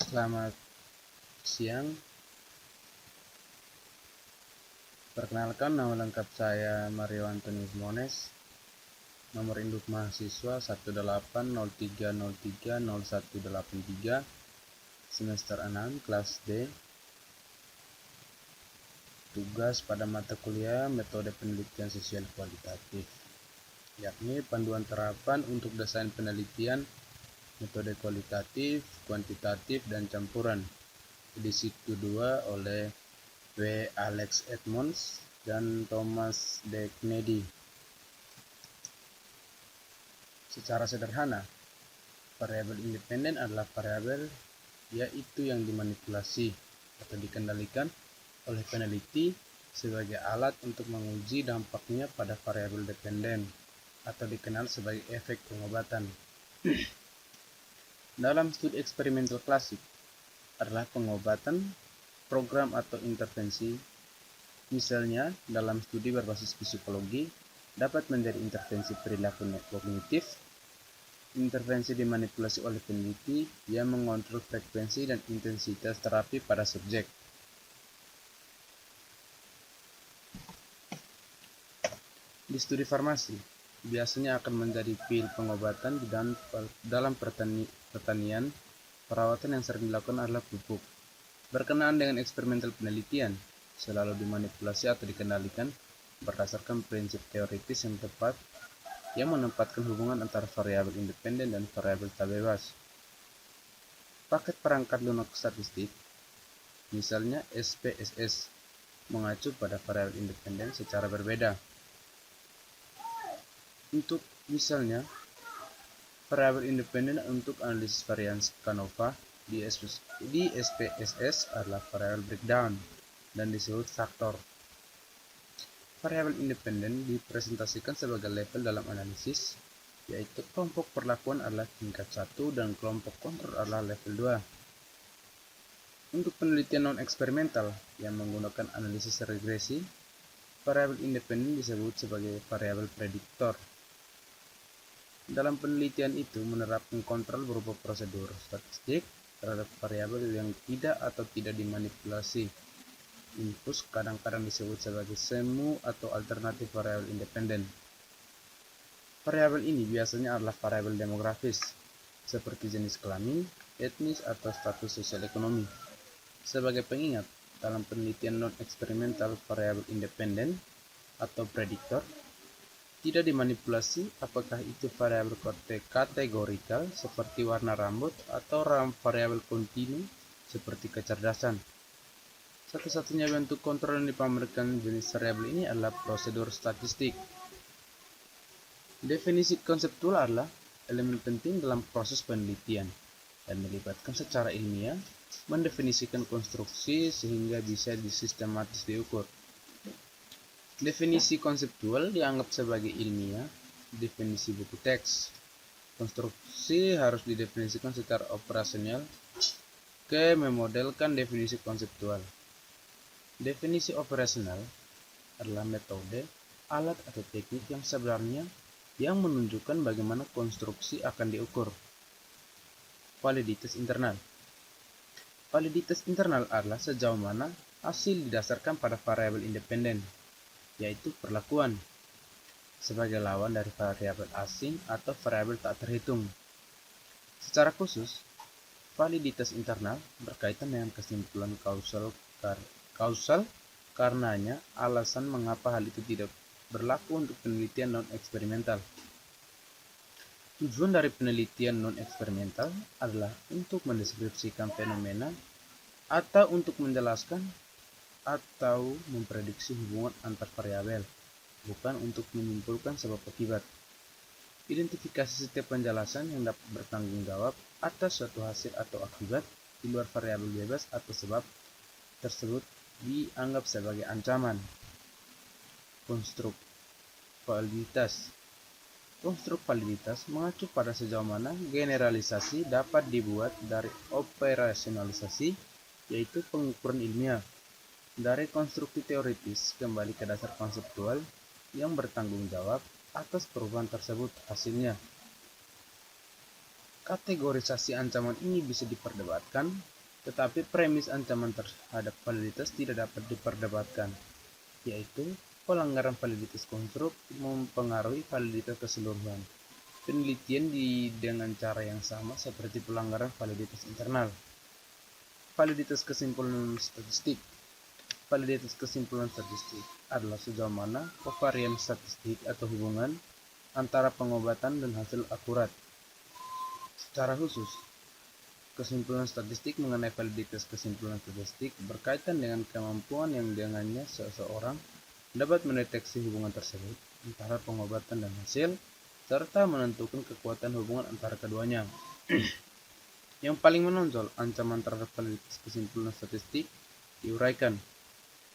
Selamat siang. Perkenalkan, nama lengkap saya Mario Antonius Mones. Nomor induk mahasiswa 18030300183, semester 6, kelas D. Tugas pada mata kuliah metode penelitian sosial kualitatif, yakni panduan terapan untuk desain penelitian, metode kualitatif, kuantitatif, dan campuran. Edisi kedua oleh W. Alex Edmonds dan Thomas D. Kennedy. Secara sederhana, variabel independen adalah variabel yaitu yang dimanipulasi atau dikendalikan oleh peneliti sebagai alat untuk menguji dampaknya pada variabel dependen atau dikenal sebagai efek pengobatan. Dalam studi eksperimental klasik adalah pengobatan, program atau intervensi. Misalnya, dalam studi berbasis psikologi dapat menjadi intervensi perilaku kognitif. Intervensi dimanipulasi oleh peneliti yang mengontrol frekuensi dan intensitas terapi pada subjek. Di studi farmasi, biasanya akan menjadi pil pengobatan dalam pertanian. Perawatan yang sering dilakukan adalah pupuk. Berkenaan dengan eksperimental penelitian, selalu dimanipulasi atau dikendalikan berdasarkan prinsip teoritis yang tepat yang menempatkan hubungan antara variabel independen dan variabel tak bebas. Paket perangkat lunak statistik, misalnya SPSS, mengacu pada variabel independen secara berbeda. Untuk misalnya, variabel independen untuk analisis varians CANOVA di SPSS adalah variabel breakdown dan disebut faktor. Variabel independen dipresentasikan sebagai level dalam analisis, yaitu kelompok perlakuan adalah tingkat 1 dan kelompok kontrol adalah level 2. Untuk penelitian non-eksperimental yang menggunakan analisis regresi, variabel independen disebut sebagai variabel prediktor. Dalam penelitian itu menerapkan kontrol berupa prosedur statistik terhadap variabel yang tidak atau tidak dimanipulasi. Infus kadang-kadang disebut sebagai semu atau alternatif variabel independen. Variabel ini biasanya adalah variabel demografis, seperti jenis kelamin, etnis, atau status sosial ekonomi. Sebagai pengingat, dalam penelitian non-eksperimental variabel independen atau prediktor tidak dimanipulasi, apakah itu variabel kategorikal seperti warna rambut atau variabel kontinu seperti kecerdasan. Satu-satunya bentuk kontrol yang dipamerkan jenis variabel ini adalah prosedur statistik. Definisi konseptual adalah elemen penting dalam proses penelitian dan melibatkan secara ilmiah mendefinisikan konstruksi sehingga bisa sistematis diukur. Definisi konseptual dianggap sebagai ilmiah, definisi buku teks. Konstruksi harus didefinisikan secara operasional ke memodelkan definisi konseptual. Definisi operasional adalah metode, alat atau teknik yang sebenarnya yang menunjukkan bagaimana konstruksi akan diukur. Validitas internal. Validitas internal adalah sejauh mana hasil didasarkan pada variabel independen, yaitu perlakuan, sebagai lawan dari variabel asing atau variabel tak terhitung. Secara khusus, validitas internal berkaitan dengan kesimpulan kausal karenanya alasan mengapa hal itu tidak berlaku untuk penelitian non-eksperimental. Tujuan dari penelitian non-eksperimental adalah untuk mendeskripsikan fenomena atau untuk menjelaskan atau memprediksi hubungan antar variabel, bukan untuk menyimpulkan sebab akibat. Identifikasi setiap penjelasan yang dapat bertanggung jawab atas suatu hasil atau akibat di luar variabel bebas atau sebab tersebut dianggap sebagai ancaman. Konstruk validitas. Konstruk validitas mengacu pada sejauh mana generalisasi dapat dibuat dari operasionalisasi, yaitu pengukuran ilmiah, dari konstruksi teoritis kembali ke dasar konseptual yang bertanggung jawab atas perubahan tersebut hasilnya. Kategorisasi ancaman ini bisa diperdebatkan Tetapi premis ancaman terhadap validitas tidak dapat diperdebatkan, yaitu pelanggaran validitas konstruk mempengaruhi validitas keseluruhan penelitian dengan cara yang sama seperti pelanggaran validitas internal. Validitas kesimpulan statistik. Validitas kesimpulan statistik adalah sejauh mana kovarian statistik atau hubungan antara pengobatan dan hasil akurat. Secara khusus, kesimpulan statistik mengenai validitas kesimpulan statistik berkaitan dengan kemampuan yang dengannya seseorang dapat mendeteksi hubungan tersebut antara pengobatan dan hasil, serta menentukan kekuatan hubungan antara keduanya. Yang paling menonjol, ancaman terhadap validitas kesimpulan statistik diuraikan.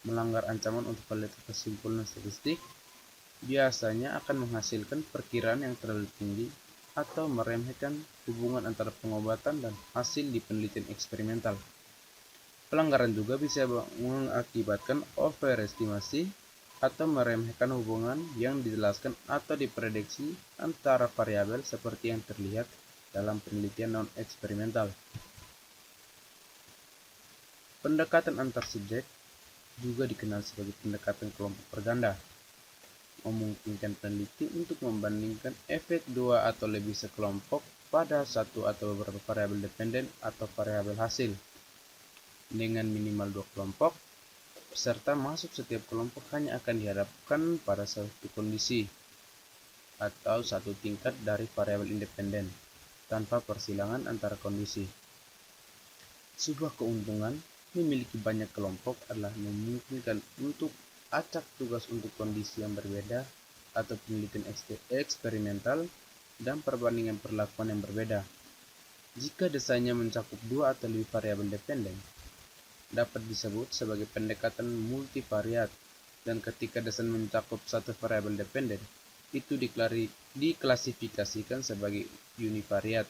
Melanggar ancaman untuk validitas kesimpulan statistik biasanya akan menghasilkan perkiraan yang terlalu tinggi atau meremehkan hubungan antara pengobatan dan hasil di penelitian eksperimental. Pelanggaran juga bisa mengakibatkan overestimasi atau meremehkan hubungan yang dijelaskan atau diprediksi antara variabel seperti yang terlihat dalam penelitian non-eksperimental. Pendekatan antar subjek juga dikenal sebagai pendekatan kelompok berganda, memungkinkan peneliti untuk membandingkan efek dua atau lebih sekelompok pada satu atau beberapa variabel dependen atau variabel hasil. Dengan minimal dua kelompok, peserta masuk setiap kelompok hanya akan dihadapkan pada satu kondisi atau satu tingkat dari variabel independen, tanpa persilangan antara kondisi. Sebuah keuntungan memiliki banyak kelompok adalah memungkinkan untuk acak tugas untuk kondisi yang berbeda atau penelitian eksperimental dan perbandingan perlakuan yang berbeda. Jika desainnya mencakup dua atau lebih variabel dependen, dapat disebut sebagai pendekatan multivariat, dan ketika desain mencakup satu variabel dependen, itu diklasifikasikan sebagai univariat.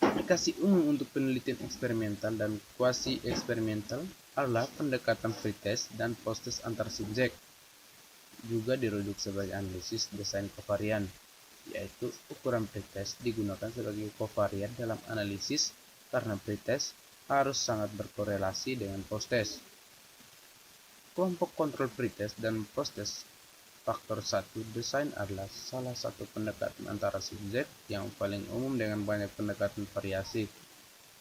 Aplikasi umum untuk penelitian eksperimental dan kuasi eksperimental adalah pendekatan pretest dan posttest antar subjek, juga dirujuk sebagai analisis desain kovarian, yaitu ukuran pretest digunakan sebagai kovarian dalam analisis karena pretest harus sangat berkorelasi dengan posttest. Kelompok kontrol pretest dan posttest faktor 1 desain adalah salah satu pendekatan antara subjek yang paling umum dengan banyak pendekatan variasi,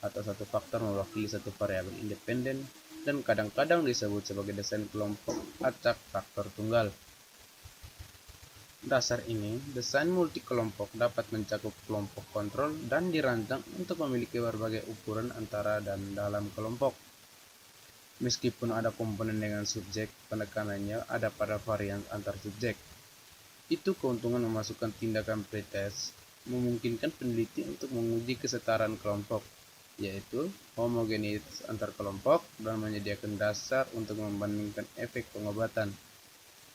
atau satu faktor mewakili satu variabel independen dan kadang-kadang disebut sebagai desain kelompok acak faktor tunggal. Dasar ini, desain multikelompok dapat mencakup kelompok kontrol dan dirancang untuk memiliki berbagai ukuran antara dan dalam kelompok. Meskipun ada komponen dengan subjek, penekanannya ada pada varian antar subjek. Itu keuntungan memasukkan tindakan pretest memungkinkan peneliti untuk menguji kesetaraan kelompok, yaitu homogenitas antar kelompok, dan menyediakan dasar untuk membandingkan efek pengobatan,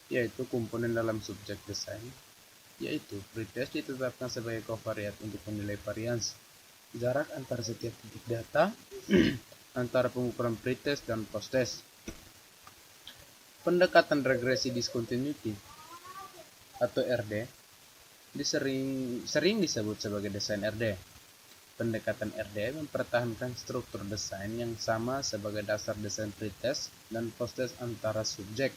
yaitu komponen dalam subjek desain, yaitu pretest ditetapkan sebagai kovariat untuk menilai varians, jarak antar setiap titik data antara pengukuran pretest dan posttest. Pendekatan regresi discontinuity atau RD sering disebut sebagai desain RD. Pendekatan RD mempertahankan struktur desain yang sama sebagai dasar desain pretest dan posttest antara subjek.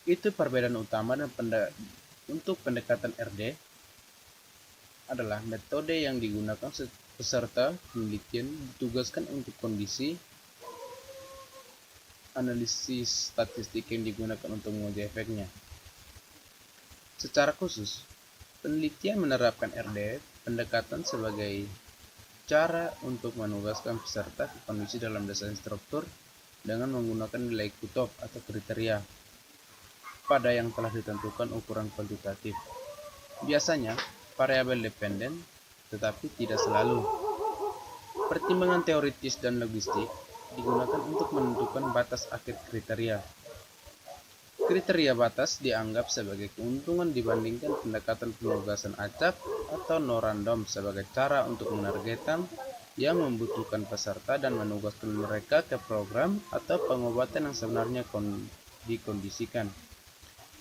Itu perbedaan utama dan untuk pendekatan RD adalah metode yang digunakan peserta penelitian ditugaskan untuk kondisi analisis statistik yang digunakan untuk menguji efeknya. Secara khusus, penelitian menerapkan RD pendekatan sebagai cara untuk menugaskan peserta ke kondisi dalam desain struktur dengan menggunakan nilai cutoff atau kriteria pada yang telah ditentukan ukuran kuantitatif. Biasanya variabel dependen, tetapi tidak selalu. Pertimbangan teoritis dan logistik digunakan untuk menentukan batas akhir kriteria. Kriteria batas dianggap sebagai keuntungan dibandingkan pendekatan penugasan acak atau no random sebagai cara untuk menargetkan yang membutuhkan peserta dan menugaskan mereka ke program atau pengobatan yang sebenarnya dikondisikan.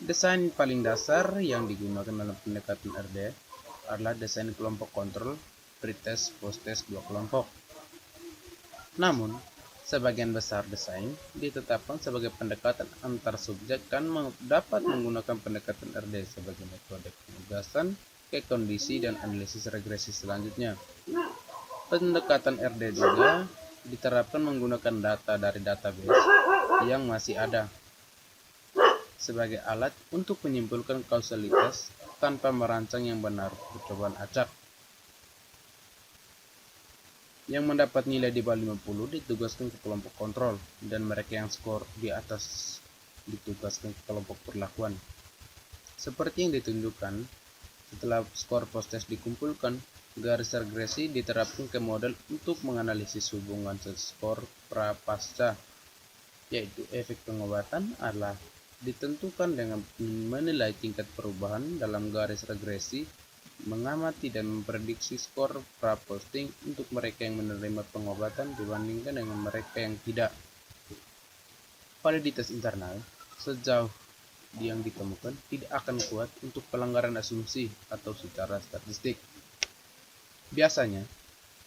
Desain paling dasar yang digunakan dalam pendekatan RD adalah desain kelompok kontrol, pretest, posttest dua kelompok. Namun, sebagian besar desain ditetapkan sebagai pendekatan antar subjek dan dapat menggunakan pendekatan RD sebagai metode penugasan ke kondisi dan analisis regresi selanjutnya. Pendekatan RD juga diterapkan menggunakan data dari database yang masih ada sebagai alat untuk menyimpulkan kausalitas tanpa merancang yang benar percobaan acak. Yang mendapat nilai di bawah 50 ditugaskan ke kelompok kontrol, dan mereka yang skor di atas ditugaskan ke kelompok perlakuan. Seperti yang ditunjukkan, setelah skor post-test dikumpulkan, garis regresi diterapkan ke model untuk menganalisis hubungan skor pra-pasca, yaitu efek pengobatan adalah ditentukan dengan menilai tingkat perubahan dalam garis regresi, mengamati dan memprediksi skor pra-posting untuk mereka yang menerima pengobatan dibandingkan dengan mereka yang tidak. Validitas internal, sejauh yang ditemukan, tidak akan kuat untuk pelanggaran asumsi atau secara statistik. Biasanya,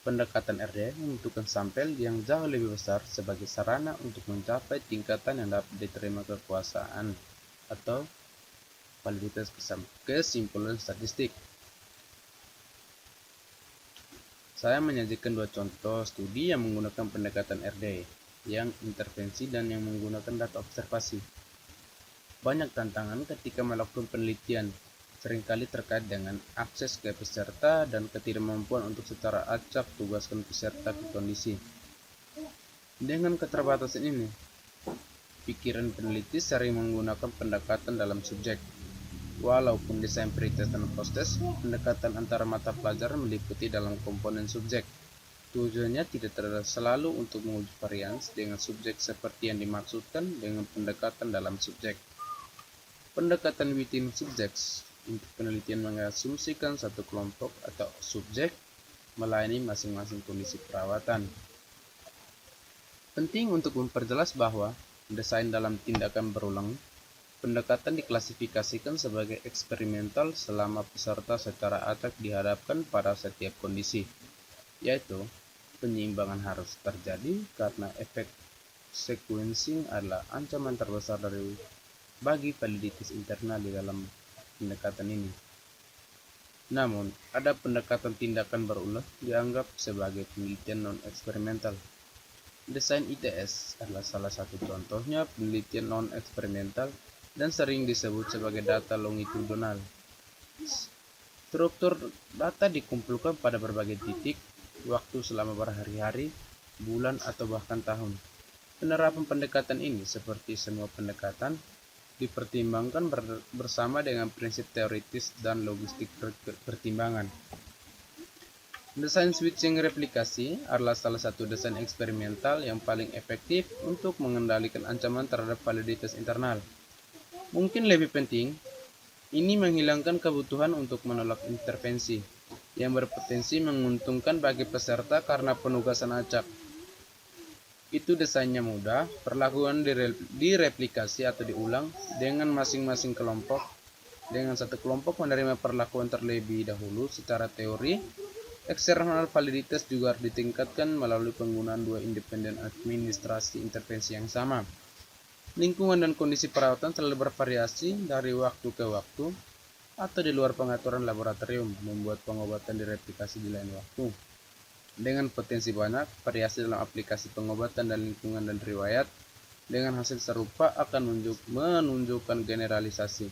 pendekatan RD membutuhkan sampel yang jauh lebih besar sebagai sarana untuk mencapai tingkatan yang dapat diterima kekuasaan atau validitas kesimpulan statistik. Saya menyajikan dua contoh studi yang menggunakan pendekatan RD, yang intervensi dan yang menggunakan data observasi. Banyak tantangan ketika melakukan penelitian, seringkali terkait dengan akses ke peserta dan ketidakmampuan untuk secara acak tugaskan peserta ke kondisi. Dengan keterbatasan ini, pikiran peneliti sering menggunakan pendekatan dalam subjek. Walaupun desain pretest dan post-test, pendekatan antara mata pelajaran meliputi dalam komponen subjek. Tujuannya tidak selalu untuk menguji varians dengan subjek seperti yang dimaksudkan dengan pendekatan dalam subjek. Pendekatan within subjects untuk penelitian mengasumsikan satu kelompok atau subjek melayani masing-masing kondisi perawatan. Penting untuk memperjelas bahwa desain dalam tindakan berulang, pendekatan diklasifikasikan sebagai eksperimental selama peserta secara acak dihadapkan pada setiap kondisi, yaitu penyeimbangan harus terjadi karena efek sequencing adalah ancaman terbesar bagi validitas internal di dalam pendekatan ini. Namun, ada pendekatan tindakan berulang dianggap sebagai penelitian non-eksperimental. Desain ITS adalah salah satu contohnya penelitian non-eksperimental dan sering disebut sebagai data longitudinal. Struktur data dikumpulkan pada berbagai titik waktu selama berhari-hari, bulan, atau bahkan tahun. Penerapan pendekatan ini, seperti semua pendekatan, dipertimbangkan bersama dengan prinsip teoritis dan logistik pertimbangan. Desain switching replikasi adalah salah satu desain eksperimental yang paling efektif untuk mengendalikan ancaman terhadap validitas internal. Mungkin lebih penting, ini menghilangkan kebutuhan untuk menolak intervensi yang berpotensi menguntungkan bagi peserta karena penugasan acak. Itu desainnya mudah, perlakuan direplikasi atau diulang dengan masing-masing kelompok, dengan satu kelompok menerima perlakuan terlebih dahulu secara teori. Eksternal validitas juga ditingkatkan melalui penggunaan dua independen administrasi intervensi yang sama. Lingkungan dan kondisi perawatan selalu bervariasi dari waktu ke waktu atau di luar pengaturan laboratorium, membuat pengobatan direplikasi di lain waktu. Dengan potensi banyak, variasi dalam aplikasi pengobatan dan lingkungan dan riwayat dengan hasil serupa akan menunjukkan generalisasi.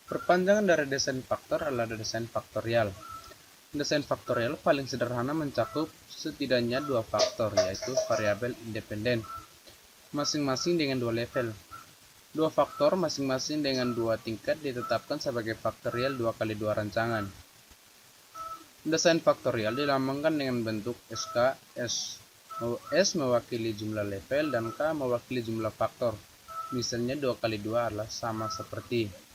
Perpanjangan dari desain faktor adalah desain faktorial. Desain faktorial paling sederhana mencakup setidaknya dua faktor, yaitu variabel independen, masing-masing dengan dua level. Dua faktor masing-masing dengan dua tingkat ditetapkan sebagai faktorial 2 kali 2 rancangan. Desain faktorial dilambangkan dengan bentuk SK, S mewakili jumlah level dan K mewakili jumlah faktor. Misalnya 2 kali 2 adalah sama seperti.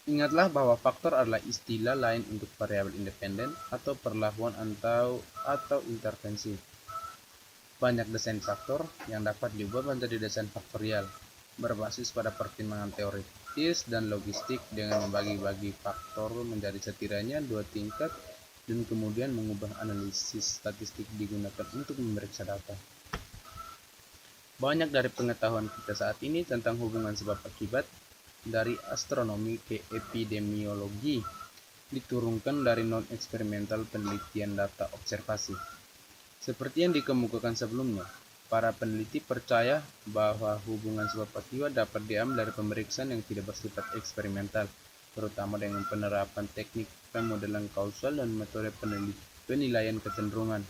Ingatlah bahwa faktor adalah istilah lain untuk variabel independen atau perlakuan atau intervensi. Banyak desain faktor yang dapat diubah menjadi desain faktorial, berbasis pada pertimbangan teoritis dan logistik dengan membagi-bagi faktor menjadi setidaknya 2 tingkat dan kemudian mengubah analisis statistik digunakan untuk memeriksa data. Banyak dari pengetahuan kita saat ini tentang hubungan sebab akibat dari astronomi ke epidemiologi diturunkan dari non-eksperimental penelitian data observasi. Seperti yang dikemukakan sebelumnya, para peneliti percaya bahwa hubungan sebab akibat dapat diambil dari pemeriksaan yang tidak bersifat eksperimental, terutama dengan penerapan teknik pemodelan kausal dan metode penilaian kecenderungan.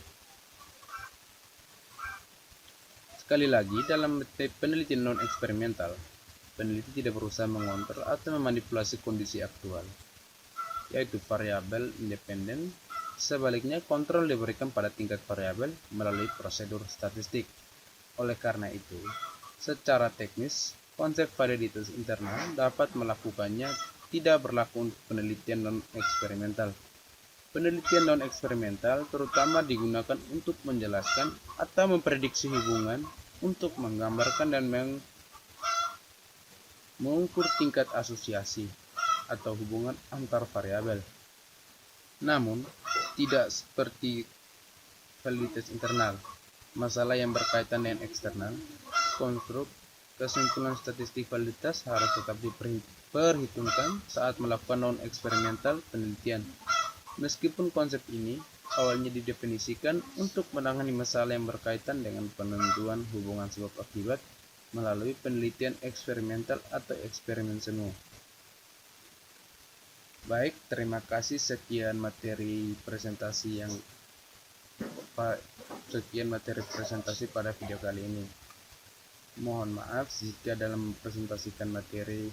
Sekali lagi, dalam penelitian non-eksperimental, peneliti tidak berusaha mengontrol atau memanipulasi kondisi aktual, yaitu variabel independen. Sebaliknya, kontrol diberikan pada tingkat variabel melalui prosedur statistik. Oleh karena itu, secara teknis, konsep validitas internal dapat melakukannya tidak berlaku untuk penelitian non-eksperimental. Penelitian non-eksperimental terutama digunakan untuk menjelaskan atau memprediksi hubungan, untuk menggambarkan dan mengukur tingkat asosiasi atau hubungan antar variabel. Namun, tidak seperti validitas internal, masalah yang berkaitan dengan eksternal, konstruk, kesimpulan statistik validitas harus tetap diperhitungkan saat melakukan non-eksperimental penelitian. Meskipun konsep ini awalnya didefinisikan untuk menangani masalah yang berkaitan dengan penentuan hubungan sebab akibat melalui penelitian eksperimental atau eksperimen semu. Baik, terima kasih. Sekian materi presentasi pada video kali ini. Mohon maaf jika dalam mempresentasikan materi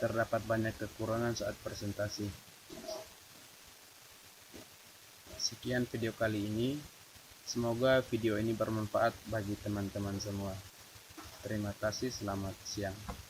terdapat banyak kekurangan saat presentasi. Sekian video kali ini. Semoga video ini bermanfaat bagi teman-teman semua. Terima kasih, selamat siang.